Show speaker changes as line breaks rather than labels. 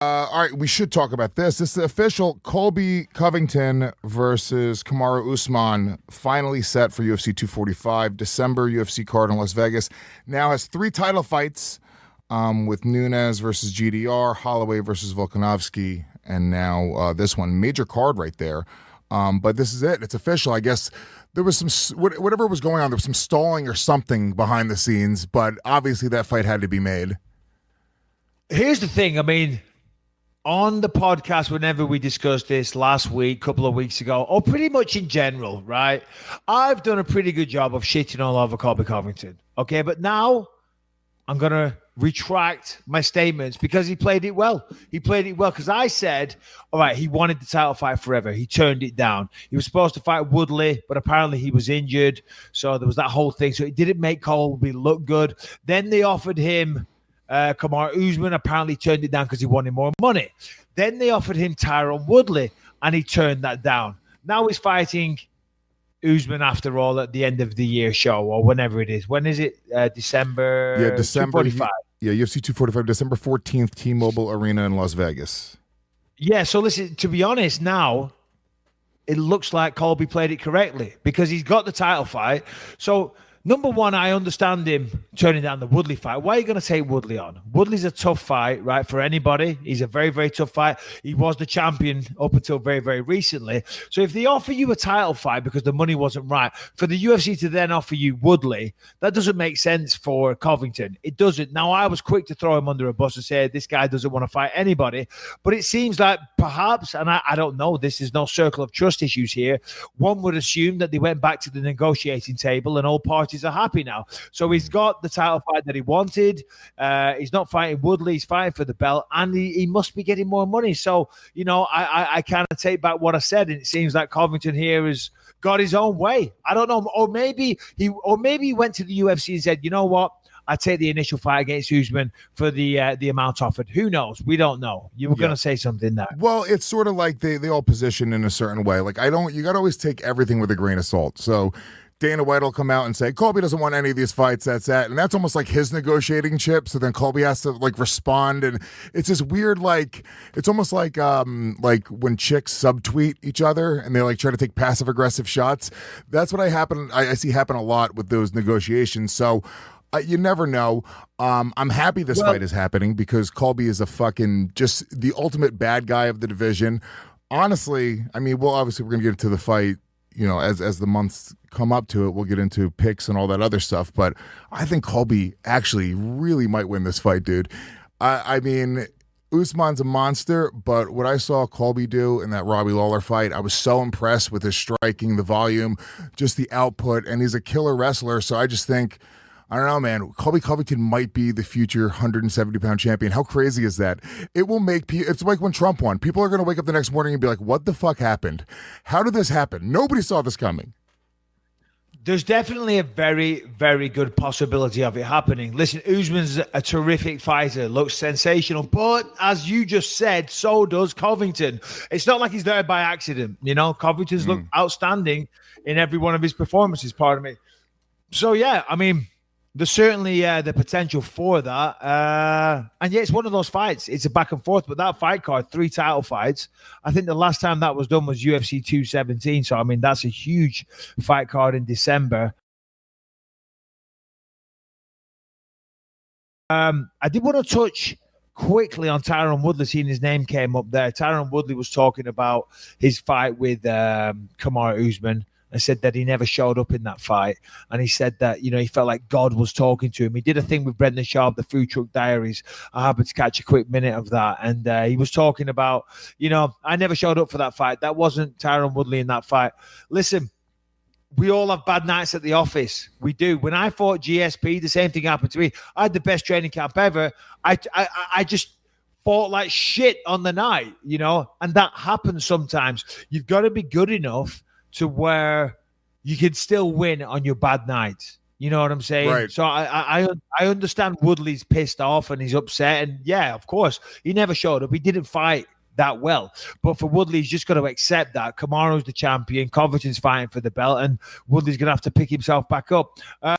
All right, we should talk about this. This is the official Colby Covington versus Kamaru Usman, finally set for UFC 245, December UFC card in Las Vegas. Now has 3 title fights with Nunes versus GDR, Holloway versus Volkanovski, and now this one. Major card right there. But this is it. It's official. I guess there was some, whatever was going on, there was some stalling or something behind the scenes, but obviously that fight had to be made.
Here's the thing. I mean, on the podcast, whenever we discussed this last week, couple of weeks ago, or pretty much in general, right? I've done a pretty good job of shitting all over Colby Covington. Okay, but now I'm going to retract my statements because he played it well. He played it well because I said, all right, he wanted the title fight forever. He turned it down. He was supposed to fight Woodley, but apparently he was injured. So there was that whole thing. So it didn't make Colby look good. Then they offered him Kamaru Usman, apparently turned it down because he wanted more money. Then they offered him Tyron Woodley, and he turned that down. Now he's fighting Usman after all at the end of the year show or whenever it is. When is it? December?
Yeah, December
245.
Yeah, UFC 245, December 14th, T-Mobile Arena in Las Vegas.
Yeah, so listen, to be honest, now it looks like Colby played it correctly because he's got the title fight. So number one, I understand him turning down the Woodley fight. Why are you going to take Woodley on? Woodley's a tough fight, right, for anybody. He's a very, very tough fight. He was the champion up until very, very recently. So if they offer you a title fight because the money wasn't right, for the UFC to then offer you Woodley, that doesn't make sense for Covington. It doesn't. Now, I was quick to throw him under a bus and say this guy doesn't want to fight anybody. But it seems like perhaps, and I don't know, this is no circle of trust issues here, one would assume that they went back to the negotiating table and all parties are happy now. So he's got the title fight that he wanted. He's not fighting Woodley. He's fighting for the belt, and he must be getting more money. So, you know, I kind of take back what I said, and it seems like Covington here has got his own way. I don't know, or maybe he went to the UFC and said, you know what? I take the initial fight against Usman for the amount offered. Who knows? We don't know. You were going to say something there.
Well, it's sort of like they all position in a certain way. Like you got to always take everything with a grain of salt. So Dana White will come out and say, Colby doesn't want any of these fights, that's that. And that's almost like his negotiating chip. So then Colby has to like respond. And it's this weird, like, it's almost like when chicks subtweet each other and they like try to take passive aggressive shots. That's what I see happen a lot with those negotiations. So you never know. I'm happy this fight is happening because Colby is a fucking just the ultimate bad guy of the division. Honestly, I mean, obviously we're going to get into the fight, you know, as the months come up to it, we'll get into picks and all that other stuff. But I think Colby actually really might win this fight, dude. I mean, Usman's a monster, but what I saw Colby do in that Robbie Lawler fight, I was so impressed with his striking, the volume, just the output, and he's a killer wrestler. So I just think, I don't know, man, Colby Covington might be the future 170-pound champion. How crazy is that? It will make people, it's like when Trump won. People are going to wake up the next morning and be like, what the fuck happened? How did this happen? Nobody saw this coming.
There's definitely a very, very good possibility of it happening. Listen, Usman's a terrific fighter, looks sensational, but as you just said, so does Covington. It's not like he's there by accident, you know. Covington's looked outstanding in every one of his performances, pardon me. So, yeah, I mean, there's certainly the potential for that. And yeah, it's one of those fights. It's a back and forth, but that fight card, 3 title fights, I think the last time that was done was UFC 217. So, I mean, that's a huge fight card in December. I did want to touch quickly on Tyron Woodley, seeing his name came up there. Tyron Woodley was talking about his fight with Kamaru Usman. And said that he never showed up in that fight. And he said that, you know, he felt like God was talking to him. He did a thing with Brendan Schaub, the Food Truck Diaries. I happened to catch a quick minute of that. And he was talking about, you know, I never showed up for that fight. That wasn't Tyron Woodley in that fight. Listen, we all have bad nights at the office. We do. When I fought GSP, the same thing happened to me. I had the best training camp ever. I just fought like shit on the night, you know, and that happens sometimes. You've got to be good enough to where you can still win on your bad nights. You know what I'm saying?
Right.
So I understand Woodley's pissed off and he's upset. And yeah, of course, he never showed up. He didn't fight that well. But for Woodley, he's just got to accept that. Kamaru's the champion. Covington's fighting for the belt. And Woodley's going to have to pick himself back up.